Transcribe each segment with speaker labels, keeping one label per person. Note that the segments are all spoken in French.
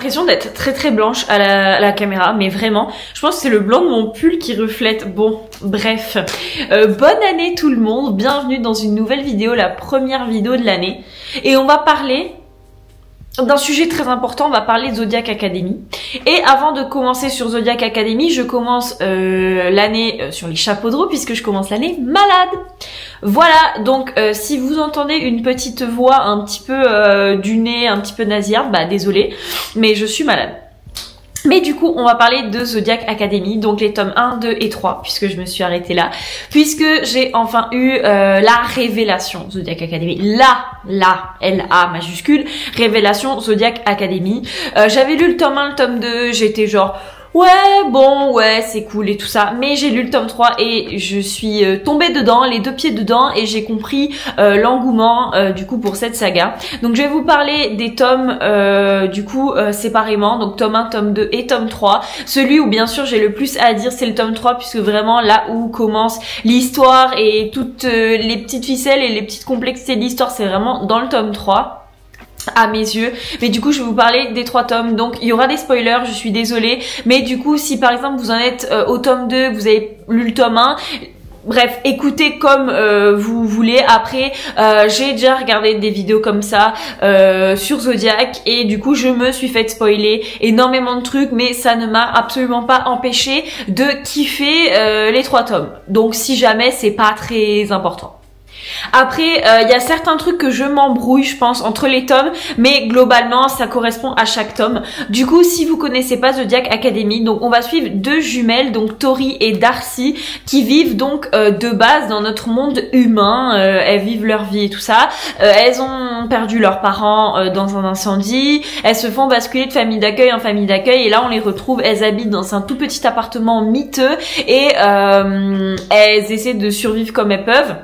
Speaker 1: l'impression d'être très blanche à la caméra, mais vraiment, je pense que c'est le blanc de mon pull qui reflète. Bon, bref. Bonne année tout le monde, bienvenue dans une nouvelle vidéo, la première vidéo de l'année. Et on va parler d'un sujet très important, on va parler de Zodiac Academy. Et avant de commencer sur Zodiac Academy, je commence l'année sur les chapeaux de roue, puisque je commence l'année malade. Voilà, donc si vous entendez une petite voix un petit peu du nez, un petit peu nasillarde, bah désolé, mais je suis malade. Mais du coup, on va parler de Zodiac Academy, donc les tomes 1, 2 et 3, puisque je me suis arrêtée là, puisque j'ai enfin eu la révélation Zodiac Academy, L-A majuscule, révélation Zodiac Academy. J'avais lu le tome 1, le tome 2, j'étais genre... ouais, c'est cool et tout ça. Mais j'ai lu le tome 3 et je suis tombée dedans, les deux pieds dedans, et j'ai compris l'engouement du coup pour cette saga. Donc je vais vous parler des tomes du coup séparément, donc tome 1, tome 2 et tome 3. Celui où bien sûr j'ai le plus à dire, c'est le tome 3, puisque vraiment là où commence l'histoire et toutes les petites ficelles et les petites complexités de l'histoire, c'est vraiment dans le tome 3. À mes yeux, mais du coup je vais vous parler des 3 tomes, donc il y aura des spoilers, je suis désolée, mais du coup si par exemple vous en êtes au tome 2, vous avez lu le tome 1, bref, écoutez comme vous voulez. Après, j'ai déjà regardé des vidéos comme ça sur Zodiac, et du coup je me suis fait spoiler énormément de trucs, mais ça ne m'a absolument pas empêché de kiffer les 3 tomes, donc si jamais c'est pas très important. Après, il y a certains trucs que je m'embrouille, je pense, entre les tomes, mais globalement, ça correspond à chaque tome. Du coup, si vous connaissez pas Zodiac Academy, donc on va suivre 2 jumelles, donc Tori et Darcy, qui vivent donc de base dans notre monde humain. Elles vivent leur vie et tout ça. Elles ont perdu leurs parents dans un incendie. Elles se font basculer de famille d'accueil en famille d'accueil, et là on les retrouve. Elles habitent dans un tout petit appartement miteux, et elles essaient de survivre comme elles peuvent.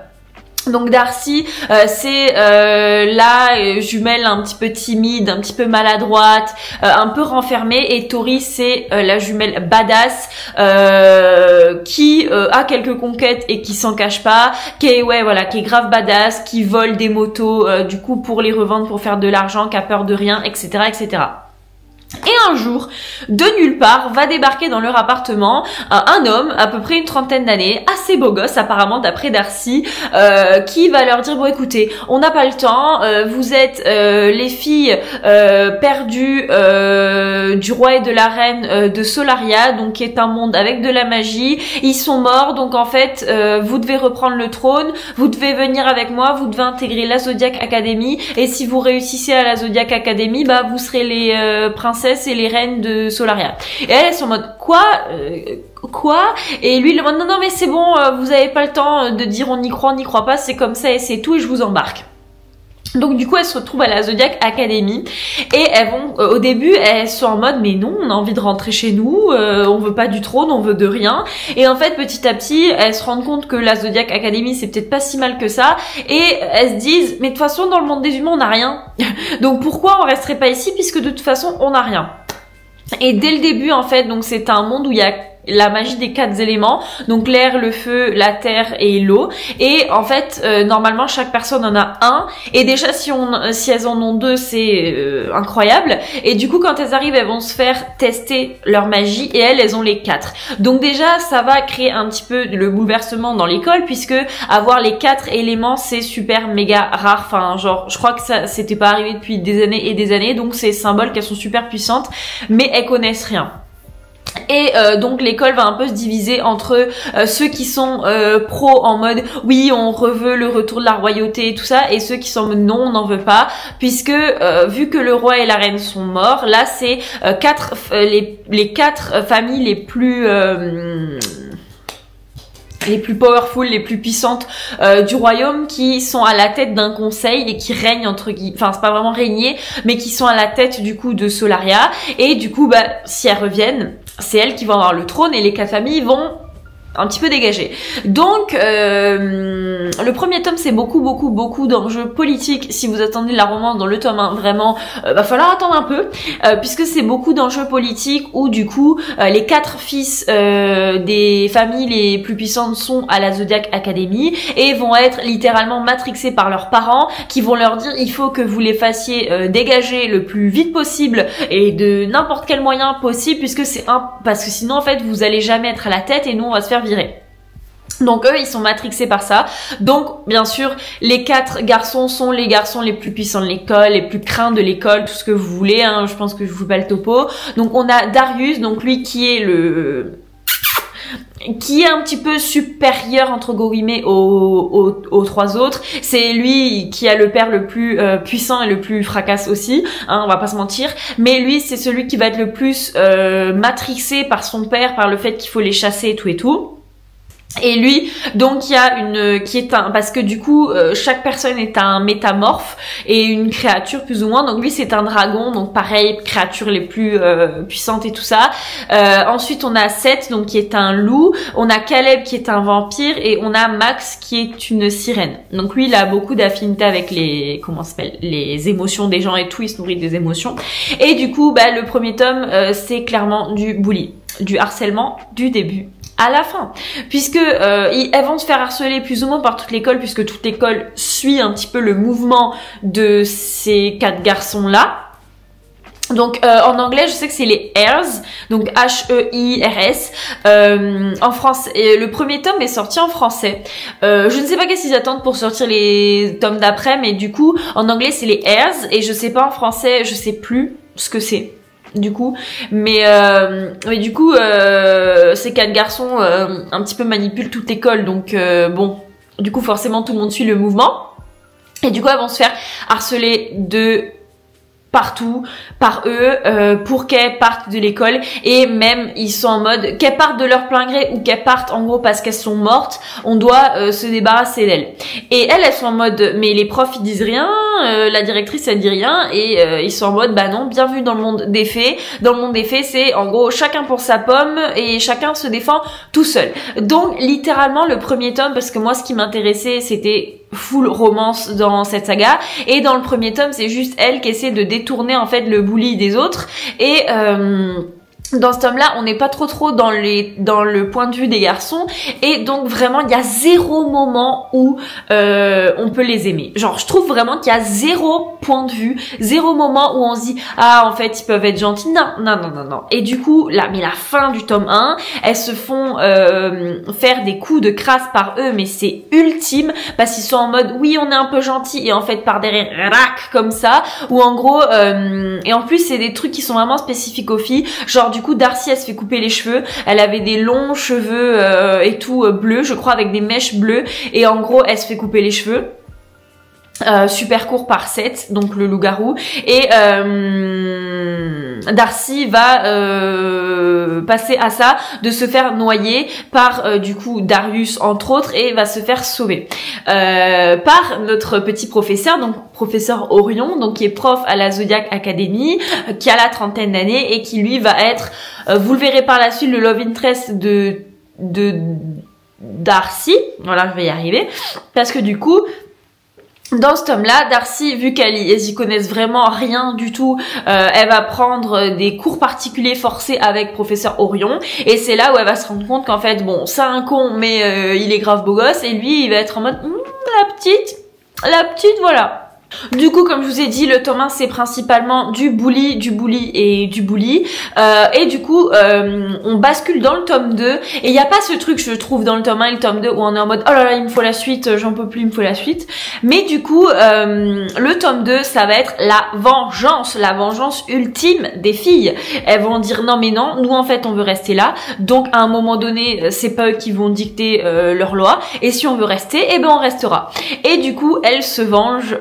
Speaker 1: Donc Darcy, c'est la jumelle un petit peu timide, un petit peu maladroite, un peu renfermée, et Tori c'est la jumelle badass qui a quelques conquêtes et qui s'en cache pas, qui est qui est grave badass, qui vole des motos du coup pour les revendre pour faire de l'argent, qui a peur de rien, etc., etc. Et un jour, de nulle part, va débarquer dans leur appartement un homme, à peu près une trentaine d'années, assez beau gosse apparemment d'après Darcy, qui va leur dire: bon écoutez, on n'a pas le temps, vous êtes les filles perdues du roi et de la reine de Solaria, donc qui est un monde avec de la magie. Ils sont morts, donc en fait vous devez reprendre le trône, vous devez venir avec moi, vous devez intégrer la Zodiac Academy, et si vous réussissez à la Zodiac Academy, bah vous serez les princesses et les reines de Solaria. Et elles sont en mode quoi, et lui il demande: non mais c'est bon, vous avez pas le temps de dire on y croit pas, c'est comme ça et c'est tout, et je vous embarque. Donc du coup elles se retrouvent à la Zodiac Academy, et elles vont au début elles sont en mode mais non, on a envie de rentrer chez nous, on veut pas du trône, on veut de rien. Et en fait petit à petit elles se rendent compte que la Zodiac Academy c'est peut-être pas si mal que ça, et elles se disent mais de toute façon dans le monde des humains on n'a rien, donc pourquoi on resterait pas ici, puisque de toute façon on n'a rien. Et dès le début en fait, donc c'est un monde où il y a la magie des 4 éléments, donc l'air, le feu, la terre et l'eau, et en fait normalement chaque personne en a un, et déjà si elles en ont 2 c'est incroyable, et du coup quand elles arrivent elles vont se faire tester leur magie, et elles ont les 4, donc déjà ça va créer un petit peu le bouleversement dans l'école, puisque avoir les 4 éléments c'est super méga rare, enfin genre je crois que ça c'était pas arrivé depuis des années et des années, donc c'est symbole qu'elles sont super puissantes mais elles connaissent rien. Et donc l'école va un peu se diviser entre ceux qui sont pro en mode oui on veut le retour de la royauté et tout ça, et ceux qui sont en mode non on n'en veut pas, puisque vu que le roi et la reine sont morts, là c'est les 4 familles les plus powerful, les plus puissantes du royaume, qui sont à la tête d'un conseil et qui règnent entre guillemets, enfin c'est pas vraiment régner, mais qui sont à la tête du coup de Solaria, et du coup bah si elles reviennent, c'est elles qui vont avoir le trône, et les 4 familles vont un petit peu dégagé. Donc le premier tome c'est beaucoup d'enjeux politiques. Si vous attendez la romance dans le tome 1, vraiment va falloir attendre un peu puisque c'est beaucoup d'enjeux politiques où du coup les 4 fils des familles les plus puissantes sont à la Zodiac Academy et vont être littéralement matrixés par leurs parents qui vont leur dire il faut que vous les fassiez dégager le plus vite possible et de n'importe quel moyen possible puisque parce que sinon en fait vous allez jamais être à la tête et nous on va se faire virer. Donc eux ils sont matrixés par ça. Donc bien sûr les 4 garçons sont les garçons les plus puissants de l'école, les plus craints de l'école, tout ce que vous voulez, hein, je pense que je vous fais pas le topo. Donc on a Darius, donc lui qui est un petit peu supérieur entre guillemets aux 3 autres. C'est lui qui a le père le plus puissant et le plus fracasse aussi, hein, on va pas se mentir. Mais lui c'est celui qui va être le plus matrixé par son père, par le fait qu'il faut les chasser et tout. Et lui, donc il y a parce que du coup chaque personne est un métamorphe et une créature plus ou moins. Donc lui c'est un dragon, donc pareil, créature les plus puissantes et tout ça. Ensuite on a Seth donc qui est un loup, on a Caleb qui est un vampire et on a Max qui est une sirène. Donc lui il a beaucoup d'affinité avec les émotions des gens et tout, il se nourrit des émotions. Et du coup le premier tome c'est clairement du bully, du harcèlement du début à la fin, puisque elles vont se faire harceler plus ou moins par toute l'école, puisque toute l'école suit un petit peu le mouvement de ces 4 garçons là. Donc en anglais je sais que c'est les Heirs, donc H-E-I-R-S. En France, le premier tome est sorti en français. Je ne sais pas qu'est-ce qu'ils attendent pour sortir les tomes d'après, mais du coup en anglais c'est les Heirs et je sais pas en français, je sais plus ce que c'est. Du coup, mais du coup ces 4 garçons un petit peu manipulent toute l'école, donc bon, du coup forcément tout le monde suit le mouvement et du coup elles vont se faire harceler de partout par eux pour qu'elles partent de l'école et même ils sont en mode qu'elles partent de leur plein gré ou qu'elles partent en gros parce qu'elles sont mortes, on doit se débarrasser d'elles. Et elles sont en mode mais les profs ils disent rien, la directrice elle dit rien et ils sont en mode bah non, bienvenue dans le monde des fées. Dans le monde des fées c'est en gros chacun pour sa pomme et chacun se défend tout seul. Donc littéralement le premier tome, parce que moi ce qui m'intéressait c'était full romance dans cette saga, et dans le premier tome c'est juste elle qui essaie de détourner en fait le bully des autres et dans ce tome-là, on n'est pas trop dans le point de vue des garçons et donc vraiment il y a 0 moment où on peut les aimer. Genre je trouve vraiment qu'il y a 0 point de vue, 0 moment où on se dit ah en fait ils peuvent être gentils. Non. Et du coup la fin du tome 1, elles se font faire des coups de crasse par eux, mais c'est ultime parce qu'ils sont en mode oui on est un peu gentil et en fait par derrière rac comme ça, ou en gros et en plus c'est des trucs qui sont vraiment spécifiques aux filles. Genre du coup Darcy elle se fait couper les cheveux, elle avait des longs cheveux et tout bleus je crois avec des mèches bleues et en gros elle se fait couper les cheveux super court par Seth, donc le loup-garou, et Darcy va passer à ça de se faire noyer par du coup Darius entre autres et va se faire sauver par notre petit professeur, donc professeur Orion, donc qui est prof à la Zodiac Academy, qui a la 30aine d'années et qui lui va être vous le verrez par la suite le love interest de Darcy. Voilà, je vais y arriver parce que du coup dans ce tome-là, Darcy, vu qu'elles y connaissent vraiment rien du tout, elle va prendre des cours particuliers forcés avec professeur Orion, et c'est là où elle va se rendre compte qu'en fait, bon, c'est un con, mais il est grave beau gosse, et lui, il va être en mode, la petite, voilà. Du coup, comme je vous ai dit, le tome 1 c'est principalement du bully. Et du coup, on bascule dans le tome 2. Et il n'y a pas ce truc, je trouve, dans le tome 1 et le tome 2 où on est en mode oh là là, il me faut la suite, j'en peux plus, il me faut la suite. Mais du coup, le tome 2, ça va être la vengeance ultime des filles. Elles vont dire non mais non, nous en fait on veut rester là. Donc à un moment donné, c'est pas eux qui vont dicter leur loi. Et si on veut rester, eh ben on restera. Et du coup, elles se vengent.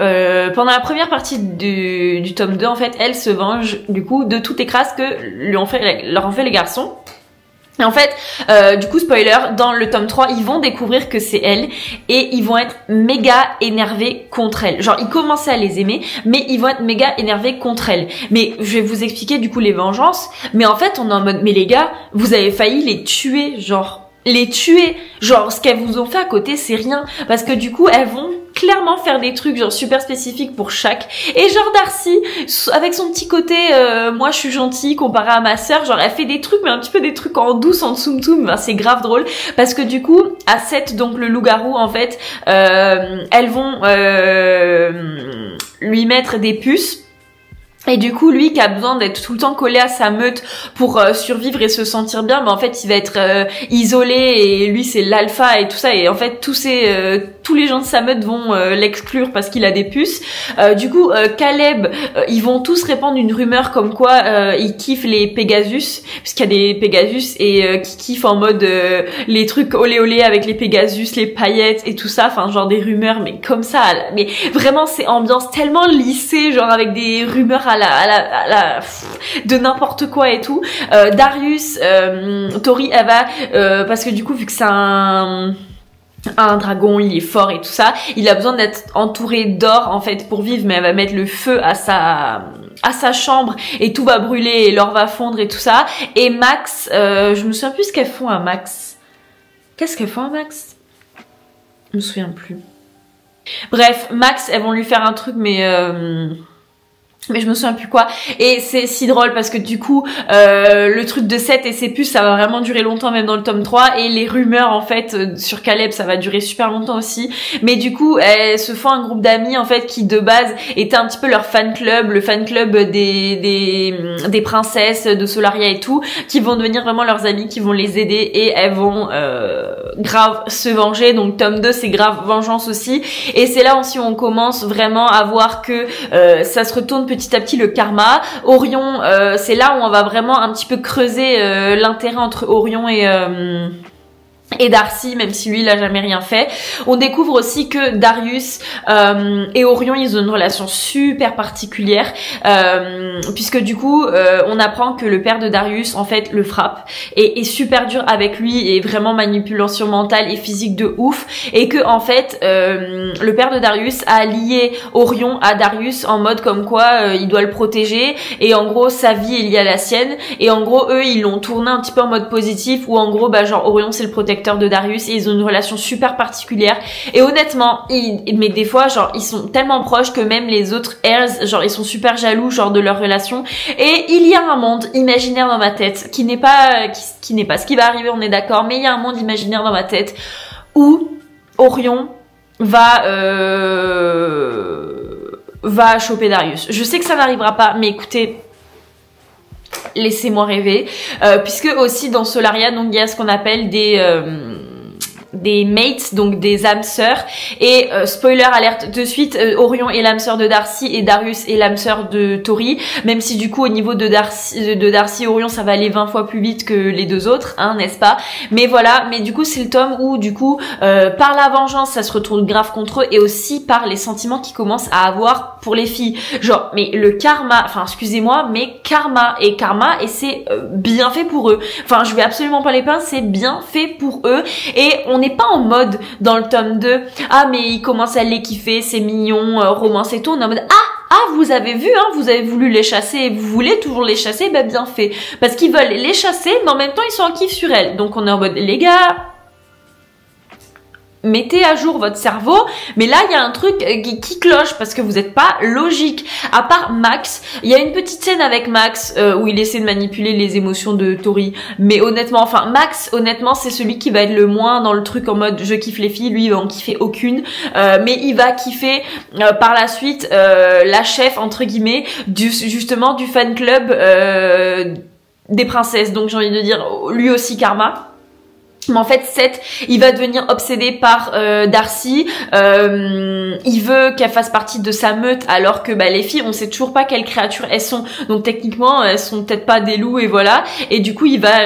Speaker 1: Pendant la première partie du tome 2, en fait, elle se venge du coup de toutes les crasses que leur ont fait les garçons. Et en fait, du coup, spoiler, dans le tome 3, ils vont découvrir que c'est elle et ils vont être méga énervés contre elle. Genre, ils commençaient à les aimer, mais ils vont être méga énervés contre elle. Mais je vais vous expliquer du coup les vengeances. Mais en fait, on est en mode, mais les gars, vous avez failli les tuer, genre les tuer. Genre, ce qu'elles vous ont fait à côté, c'est rien. Parce que du coup, elles vont clairement faire des trucs genre super spécifiques pour chaque. Et genre Darcy, avec son petit côté moi je suis gentille comparé à ma sœur, genre elle fait des trucs mais un petit peu des trucs en douce, en tsum tsum, ben, c'est grave drôle. Parce que du coup, à 7, donc le loup-garou en fait, elles vont lui mettre des puces. Et du coup, lui qui a besoin d'être tout le temps collé à sa meute pour survivre et se sentir bien, mais en fait, il va être isolé et lui c'est l'alpha et tout ça. Et en fait, tous les gens de sa meute vont l'exclure parce qu'il a des puces. Du coup, Caleb, ils vont tous répandre une rumeur comme quoi il kiffe les Pegasus, puisqu'il y a des Pegasus et qui kiffent en mode les trucs olé olé avec les Pegasus, les paillettes et tout ça. Enfin, genre des rumeurs, mais comme ça. Mais vraiment, c'est ambiance tellement lissée, genre avec des rumeurs à la de n'importe quoi et tout. Darius, Tori, elle va parce que du coup vu que c'est un dragon, il est fort et tout ça, il a besoin d'être entouré d'or en fait pour vivre, mais elle va mettre le feu à sa chambre et tout va brûler et l'or va fondre et tout ça. Et Max, je me souviens plus ce qu'elles font à Max. Qu'est-ce qu'elles font à Max? Je me souviens plus. Bref, Max, elles vont lui faire un truc mais je me souviens plus quoi. Et c'est si drôle parce que du coup le truc de 7 et ses puces ça va vraiment durer longtemps, même dans le tome 3. Et les rumeurs en fait sur Caleb ça va durer super longtemps aussi. Mais du coup elles se font un groupe d'amis en fait qui de base était un petit peu leur fan club, le fan club des princesses de Solaria et tout, qui vont devenir vraiment leurs amis, qui vont les aider et elles vont grave se venger. Donc tome 2 c'est grave vengeance aussi. Et c'est là aussi où on commence vraiment à voir que ça se retourne petit à petit le karma. Orion, c'est là où on va vraiment un petit peu creuser l'intérêt entre Orion et Darcy, même si lui il a jamais rien fait. On découvre aussi que Darius et Orion ils ont une relation super particulière puisque du coup on apprend que le père de Darius en fait le frappe et est super dur avec lui et vraiment manipulation mentale et physique de ouf, et que en fait le père de Darius a lié Orion à Darius en mode comme quoi il doit le protéger et en gros sa vie est liée à la sienne, et en gros eux ils l'ont tourné un petit peu en mode positif où en gros bah genre Orion c'est le protecteur de Darius et ils ont une relation super particulière. Et honnêtement, mais des fois genre ils sont tellement proches que même les autres heirs genre ils sont super jaloux genre de leur relation. Et il y a un monde imaginaire dans ma tête qui n'est pas ce qui va arriver, on est d'accord, mais il y a un monde imaginaire dans ma tête où Orion va choper Darius. Je sais que ça n'arrivera pas, mais écoutez, laissez-moi rêver, puisque aussi dans Solaria donc il y a ce qu'on appelle des mates, donc des âmes sœurs, et spoiler alerte de suite, Orion est l'âme sœur de Darcy et Darius est l'âme sœur de Tori, même si du coup au niveau de Darcy Orion ça va aller 20 fois plus vite que les deux autres, hein, n'est-ce pas? Mais voilà, mais du coup c'est le tome où du coup par la vengeance ça se retourne grave contre eux, et aussi par les sentiments qu'ils commencent à avoir pour les filles, genre mais le karma, enfin excusez-moi, mais karma et c'est bien fait pour eux, enfin je vais absolument pas les peindre, c'est bien fait pour eux. Et on n'est pas en mode dans le tome 2 ah mais il commence à les kiffer, c'est mignon, romance et tout, on est en mode vous avez vu, hein, vous avez voulu les chasser et vous voulez toujours les chasser, bah bien fait, parce qu'ils veulent les chasser mais en même temps ils sont en kiff sur elles. Donc on est en mode les gars, mettez à jour votre cerveau, mais là il y a un truc qui cloche parce que vous n'êtes pas logique. À part Max, il y a une petite scène avec Max où il essaie de manipuler les émotions de Tori, mais honnêtement, enfin Max, honnêtement c'est celui qui va être le moins dans le truc en mode je kiffe les filles, lui il va en kiffer aucune, mais il va kiffer par la suite la chef entre guillemets justement du fan club des princesses, donc j'ai envie de dire lui aussi karma. Mais en fait, Seth, il va devenir obsédé par Darcy. Il veut qu'elle fasse partie de sa meute, alors que bah les filles, on sait toujours pas quelles créatures elles sont. Donc techniquement, elles sont peut-être pas des loups et voilà. Et du coup, il va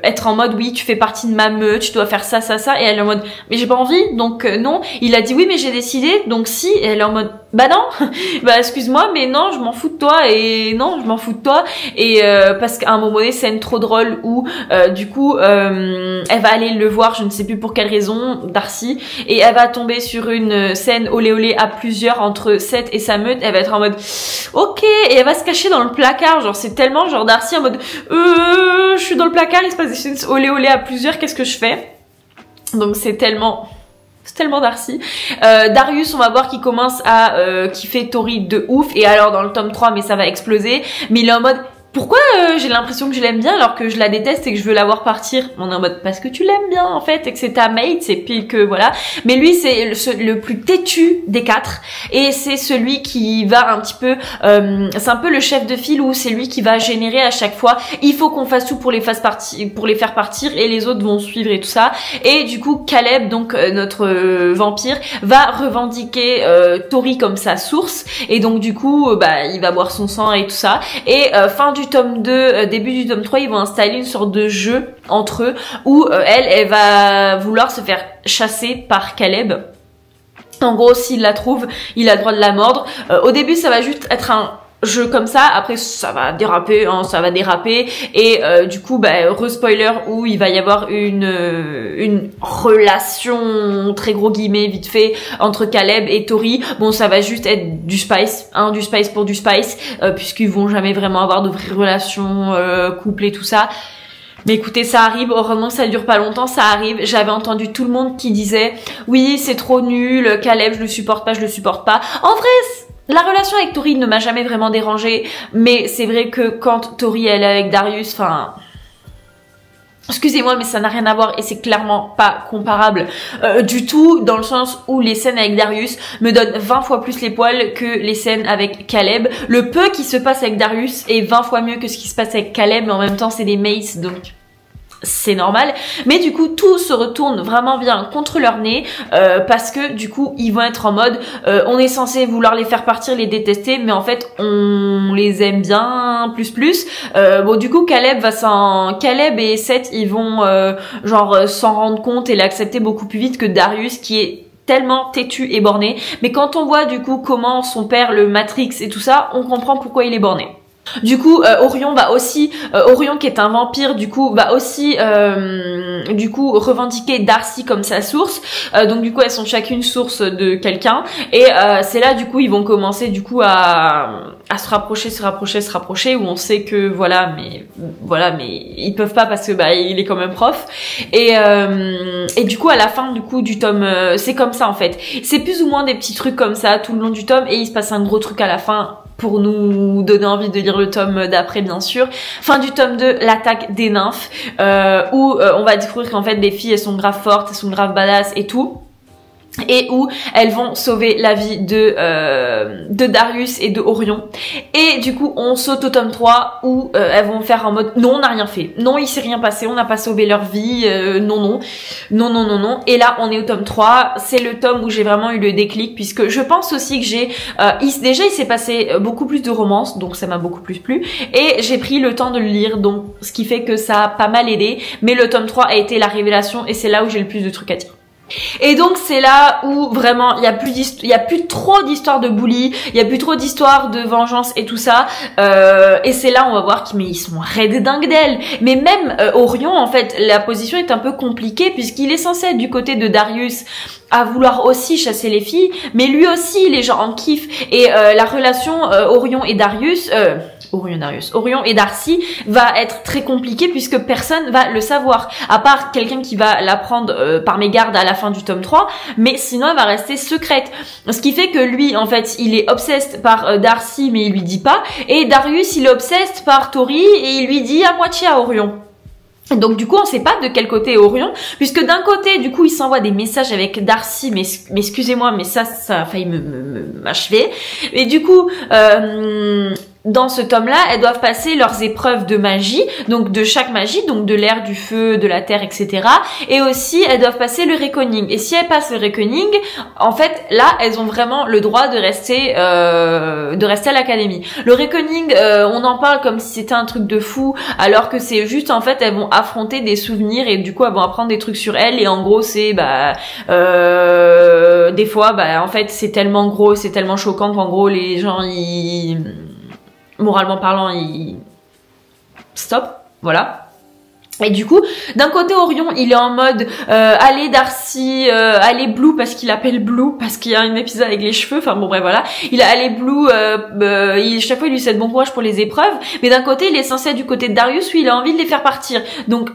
Speaker 1: être en mode oui, tu fais partie de ma meute, tu dois faire ça, ça, ça. Et elle est en mode mais j'ai pas envie, donc non. Il a dit oui, mais j'ai décidé, donc si. Et elle est en mode bah non, bah excuse-moi, mais non, je m'en fous de toi et non, je m'en fous de toi et parce qu'à un moment donné, scène trop drôle où du coup elle va aller le voir, je ne sais plus pour quelle raison, Darcy, et elle va tomber sur une scène olé olé à plusieurs entre Seth et sa meute. Elle va être en mode ok et elle va se cacher dans le placard, genre c'est tellement genre Darcy en mode je suis dans le placard, il se passe des scènes olé olé à plusieurs, qu'est-ce que je fais? Donc c'est tellement Darcy. Darius, on va voir qu'il commence à kiffer Tori de ouf. Et alors dans le tome 3, mais ça va exploser. Mais il est en mode, pourquoi j'ai l'impression que je l'aime bien alors que je la déteste et que je veux la voir partir? On est en mode, parce que tu l'aimes bien en fait et que c'est ta mate, c'est pile que voilà. Mais lui c'est le plus têtu des quatre et c'est celui qui va un petit peu, c'est un peu le chef de file où c'est lui qui va générer à chaque fois. Il faut qu'on fasse tout pour les faire partir et les autres vont suivre et tout ça. Et du coup Caleb, donc notre vampire, va revendiquer Tori comme sa source et donc du coup bah il va boire son sang et tout ça. Et fin du tome 2, début du tome 3, ils vont installer une sorte de jeu entre eux où elle va vouloir se faire chasser par Caleb. En gros, s'il la trouve, il a le droit de la mordre. Au début, ça va juste être un jeu comme ça, après ça va déraper, hein, ça va déraper et du coup bah re-spoiler où il va y avoir une relation très gros guillemets vite fait entre Caleb et Tori. Bon, ça va juste être du spice, hein, du spice pour du spice puisqu'ils vont jamais vraiment avoir de vraies relations couplées tout ça. Mais écoutez, ça arrive, heureusement que ça dure pas longtemps, ça arrive. J'avais entendu tout le monde qui disait oui c'est trop nul, Caleb je le supporte pas, je le supporte pas. En vrai la relation avec Tori ne m'a jamais vraiment dérangée, mais c'est vrai que quand Tori elle est avec Darius, enfin... Excusez-moi, mais ça n'a rien à voir et c'est clairement pas comparable du tout, dans le sens où les scènes avec Darius me donnent 20 fois plus les poils que les scènes avec Caleb. Le peu qui se passe avec Darius est 20 fois mieux que ce qui se passe avec Caleb, mais en même temps c'est des mates, donc... c'est normal, mais du coup tout se retourne vraiment bien contre leur nez parce que du coup ils vont être en mode on est censé vouloir les faire partir, les détester, mais en fait on les aime bien plus. Bon du coup Caleb et Seth ils vont genre s'en rendre compte et l'accepter beaucoup plus vite que Darius qui est tellement têtu et borné, mais quand on voit du coup comment son père le Matrix et tout ça, on comprend pourquoi il est borné. Du coup, Orion va aussi, Orion qui est un vampire, du coup, va aussi, du coup, revendiquer Darcy comme sa source. Donc du coup, elles sont chacune source de quelqu'un. Et c'est là, du coup, ils vont commencer, du coup, à se rapprocher, où on sait que voilà, mais ils peuvent pas parce que bah il est quand même prof. Et du coup, à la fin, du coup, du tome, c'est comme ça en fait. C'est plus ou moins des petits trucs comme ça tout le long du tome, et il se passe un gros truc à la fin. Pour nous donner envie de lire le tome d'après, bien sûr. Fin du tome 2, l'attaque des nymphes, où on va découvrir qu'en fait, les filles, elles sont grave fortes, elles sont grave badass et tout. Et où elles vont sauver la vie de Darius et de Orion. Et du coup, on saute au tome 3 où elles vont faire en mode non, on n'a rien fait. Non, il s'est rien passé, on n'a pas sauvé leur vie. Non. Et là, on est au tome 3. C'est le tome où j'ai vraiment eu le déclic puisque je pense aussi que j'ai... déjà, il s'est passé beaucoup plus de romance, donc ça m'a beaucoup plus plu. Et j'ai pris le temps de le lire, donc ce qui fait que ça a pas mal aidé. Mais le tome 3 a été la révélation et c'est là où j'ai le plus de trucs à dire. Et donc c'est là où vraiment il y a plus trop d'histoires de bully, il y a plus trop d'histoires de vengeance et tout ça, et c'est là on va voir qu'ils sont raides dingues d'elle. Mais même Orion en fait la position est un peu compliquée puisqu'il est censé être du côté de Darius à vouloir aussi chasser les filles, mais lui aussi les gens en kiffent et la relation Orion et Darcy va être très compliquée puisque personne va le savoir à part quelqu'un qui va l'apprendre par mégarde à la fin du tome 3, mais sinon elle va rester secrète, ce qui fait que lui en fait il est obsessed par Darcy mais il lui dit pas, et Darius il est obsessed par Tori et il lui dit à moitié à Orion. Donc du coup on sait pas de quel côté est Orion, puisque d'un côté du coup il s'envoie des messages avec Darcy, mais excusez-moi mais ça a failli m'achever, et du coup dans ce tome-là, elles doivent passer leurs épreuves de magie, donc de chaque magie, donc de l'air, du feu, de la terre, etc. Et aussi, elles doivent passer le reckoning. Et si elles passent le reckoning, en fait, là, elles ont vraiment le droit de rester à l'académie. Le reckoning, on en parle comme si c'était un truc de fou, alors que c'est juste, en fait, elles vont affronter des souvenirs et du coup, elles vont apprendre des trucs sur elles. Et en gros, c'est, des fois, en fait, c'est tellement gros, c'est tellement choquant qu'en gros, les gens, moralement parlant, il stop, voilà. Et du coup, d'un côté Orion, il est en mode allez Darcy, allez Blue, parce qu'il appelle Blue, parce qu'il y a un épisode avec les cheveux, enfin bon bref voilà. Il a allez Blue, chaque fois il lui souhaite bon courage pour les épreuves, mais d'un côté il est censé être du côté de Darius où il a envie de les faire partir. Donc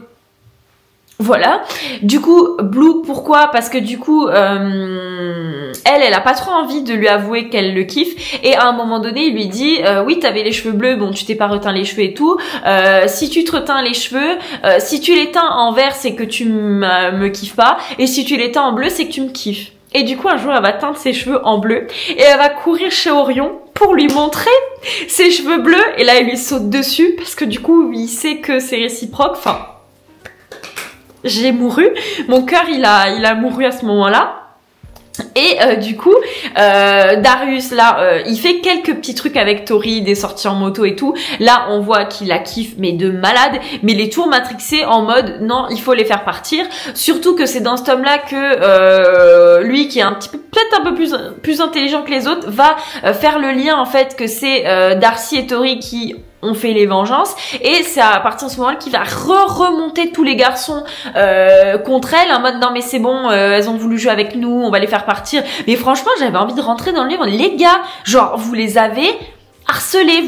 Speaker 1: voilà. Du coup, Blue, pourquoi? Parce que du coup, elle a pas trop envie de lui avouer qu'elle le kiffe. Et à un moment donné, il lui dit, oui, t'avais les cheveux bleus, bon, tu t'es pas reteint les cheveux et tout. Si tu te reteins les cheveux, si tu les teins en vert, c'est que tu me kiffes pas. Et si tu les teins en bleu, c'est que tu me kiffes. Et du coup, un jour, elle va teindre ses cheveux en bleu. Et elle va courir chez Orion pour lui montrer ses cheveux bleus. Et là, il lui saute dessus parce que du coup, il sait que c'est réciproque. Enfin, j'ai mouru, mon cœur il a mouru à ce moment-là. Et du coup, Darius là, il fait quelques petits trucs avec Tori, des sorties en moto et tout. Là, on voit qu'il la kiffe, mais de malade. Mais les tours matrixés en mode non, il faut les faire partir. Surtout que c'est dans ce tome-là que lui, qui est un petit peu peut-être un peu plus intelligent que les autres, va faire le lien en fait que c'est Darcy et Tori qui on fait les vengeances, et c'est à partir de ce moment-là qu'il va remonter tous les garçons contre elle en mode non mais c'est bon, elles ont voulu jouer avec nous, on va les faire partir. Mais franchement, j'avais envie de rentrer dans le livre. Les gars, genre vous les avez harcelés,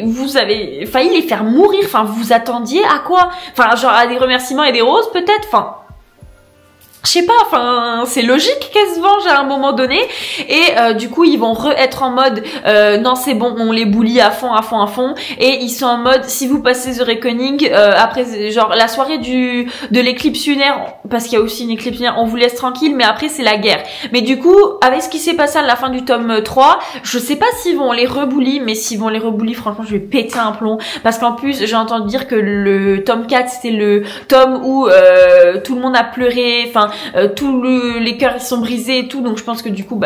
Speaker 1: vous avez failli les faire mourir. Enfin, vous attendiez à quoi? Enfin, genre à des remerciements et des roses peut-être. Enfin, je sais pas, enfin c'est logique qu'elles se vengent à un moment donné. Et du coup ils vont être en mode non c'est bon, on les bully à fond. Et ils sont en mode si vous passez The Reckoning, après genre la soirée de l'éclipse lunaire, parce qu'il y a aussi une éclipse lunaire, on vous laisse tranquille, mais après c'est la guerre. Mais du coup avec ce qui s'est passé à la fin du tome 3, je sais pas s'ils vont les rebully, mais s'ils vont les rebully, franchement je vais péter un plomb. Parce qu'en plus j'ai entendu dire que le tome 4 c'était le tome où tout le monde a pleuré, enfin tous les cœurs ils sont brisés et tout, donc je pense que du coup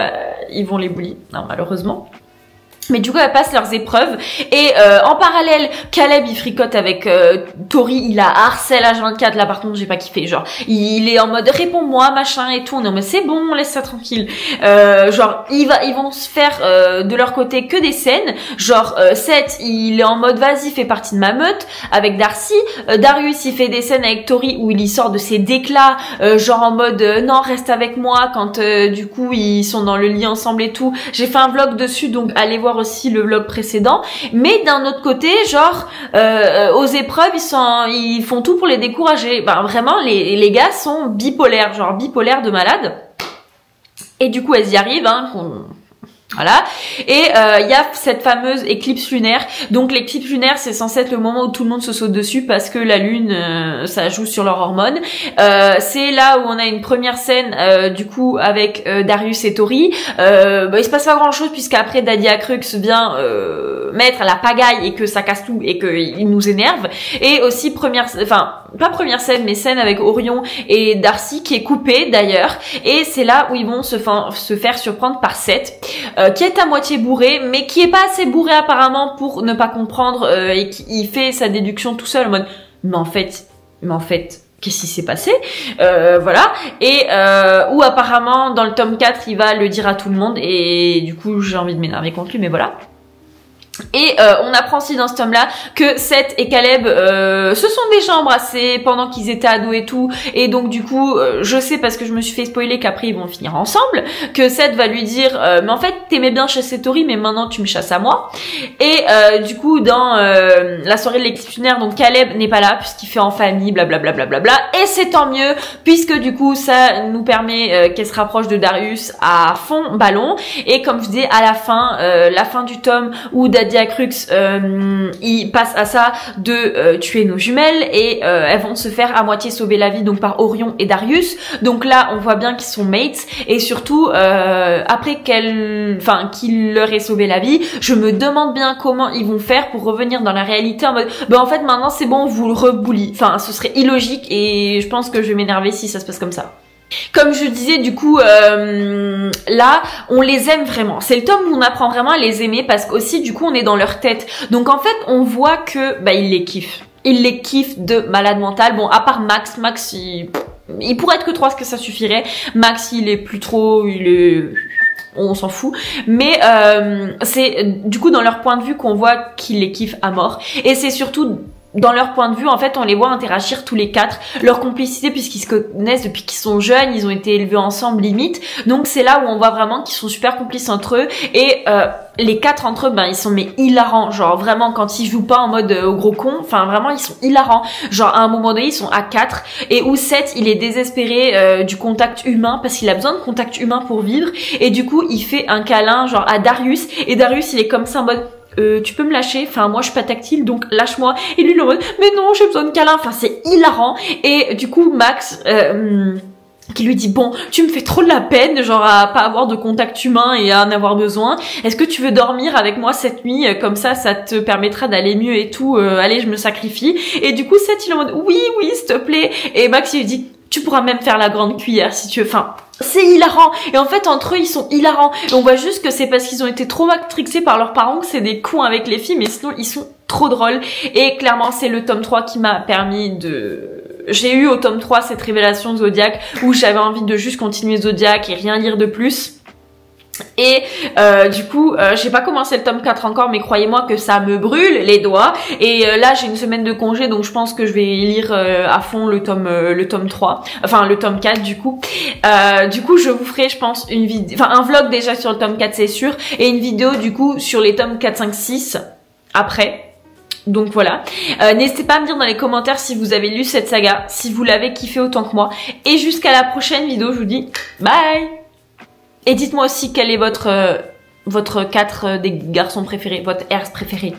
Speaker 1: ils vont les bully, non, malheureusement. Mais du coup elles passent leurs épreuves et en parallèle Caleb il fricote avec Tori, il a harcèle H24. Là par contre j'ai pas kiffé, genre il est en mode réponds-moi machin et tout, non mais c'est bon, laisse ça tranquille. Genre ils vont se faire de leur côté que des scènes, genre Seth il est en mode vas-y fais partie de ma meute avec Darcy. Darius il fait des scènes avec Tori où il y sort de ses déclats, genre en mode non reste avec moi quand du coup ils sont dans le lit ensemble et tout. J'ai fait un vlog dessus, donc allez voir aussi le vlog précédent. Mais d'un autre côté, genre aux épreuves ils font tout pour les décourager. Vraiment les gars sont bipolaires, genre bipolaires de malade. Et du coup elles y arrivent, hein, voilà. Et il y a cette fameuse éclipse lunaire. Donc l'éclipse lunaire c'est censé être le moment où tout le monde se saute dessus parce que la lune ça joue sur leurs hormones. C'est là où on a une première scène du coup avec Darius et Tori. Il se passe pas grand chose puisqu'après Dadia Crux vient mettre la pagaille et que ça casse tout et qu'il nous énerve. Et aussi pas première scène mais scène avec Orion et Darcy qui est coupée d'ailleurs. Et c'est là où ils vont se faire surprendre par Seth. Qui est à moitié bourré, mais qui est pas assez bourré apparemment pour ne pas comprendre et qui fait sa déduction tout seul en mode mais en fait qu'est-ce qui s'est passé, voilà. Et où apparemment dans le tome 4 il va le dire à tout le monde et du coup j'ai envie de m'énerver contre lui, mais voilà. Et on apprend aussi dans ce tome-là que Seth et Caleb se sont déjà embrassés pendant qu'ils étaient ados et tout. Et donc du coup, je sais parce que je me suis fait spoiler qu'après ils vont finir ensemble, que Seth va lui dire mais en fait t'aimais bien chasser Tori mais maintenant tu me chasses à moi. Et du coup dans la soirée de l'éclipse lunaire, donc Caleb n'est pas là puisqu'il fait en famille, blablabla. Et c'est tant mieux puisque du coup ça nous permet qu'elle se rapproche de Darius à fond ballon. Et comme je disais à la fin du tome où Daddy Acrux, il passe à ça de tuer nos jumelles et elles vont se faire à moitié sauver la vie donc par Orion et Darius. Donc là on voit bien qu'ils sont mates et surtout après qu'il leur ait sauvé la vie, je me demande bien comment ils vont faire pour revenir dans la réalité en mode en fait maintenant c'est bon, vous le reboulit. Enfin ce serait illogique et je pense que je vais m'énerver si ça se passe comme ça. Comme je disais, du coup, là, on les aime vraiment. C'est le tome où on apprend vraiment à les aimer parce qu'aussi, du coup, on est dans leur tête. Donc, en fait, on voit que, ils les kiffent. Ils les kiffent de malade mental. Bon, à part Max. Max, il pourrait être que 3, parce que ça suffirait. Max, il est plus trop, on s'en fout. Mais, c'est, du coup, dans leur point de vue qu'on voit qu'ils les kiffent à mort. Et c'est surtout dans leur point de vue, en fait, on les voit interagir tous les 4, leur complicité puisqu'ils se connaissent depuis qu'ils sont jeunes, ils ont été élevés ensemble limite. Donc c'est là où on voit vraiment qu'ils sont super complices entre eux et les 4 entre eux, ils sont hilarants. Genre vraiment quand ils jouent pas en mode au gros con, enfin vraiment ils sont hilarants. Genre à un moment donné ils sont à 4 et où 7 il est désespéré du contact humain parce qu'il a besoin de contact humain pour vivre et du coup il fait un câlin genre à Darius et Darius il est comme ça en mode tu peux me lâcher, enfin moi je suis pas tactile donc lâche-moi et lui il est en mode mais non j'ai besoin de câlin, enfin c'est hilarant et du coup Max qui lui dit bon tu me fais trop de la peine genre à pas avoir de contact humain et à en avoir besoin, est-ce que tu veux dormir avec moi cette nuit comme ça te permettra d'aller mieux et tout, allez je me sacrifie et du coup Seth il est en mode oui s'il te plaît et Max il lui dit tu pourras même faire la grande cuillère si tu veux, enfin c'est hilarant et en fait entre eux ils sont hilarants et on voit juste que c'est parce qu'ils ont été trop matrixés par leurs parents que c'est des cons avec les filles mais sinon ils sont trop drôles et clairement c'est le tome 3 qui m'a permis de... J'ai eu au tome 3 cette révélation de Zodiac où j'avais envie de juste continuer Zodiac et rien lire de plus. Et du coup j'ai pas commencé le tome 4 encore mais croyez-moi que ça me brûle les doigts et là j'ai une semaine de congé donc je pense que je vais lire à fond le tome 3, enfin le tome 4 du coup je vous ferai je pense une vidéo, enfin un vlog déjà sur le tome 4 c'est sûr et une vidéo du coup sur les tomes 4, 5, 6 après. Donc voilà, n'hésitez pas à me dire dans les commentaires si vous avez lu cette saga, si vous l'avez kiffé autant que moi et jusqu'à la prochaine vidéo je vous dis bye. Et dites-moi aussi quel est votre 4 des garçons préférés, votre herse préféré.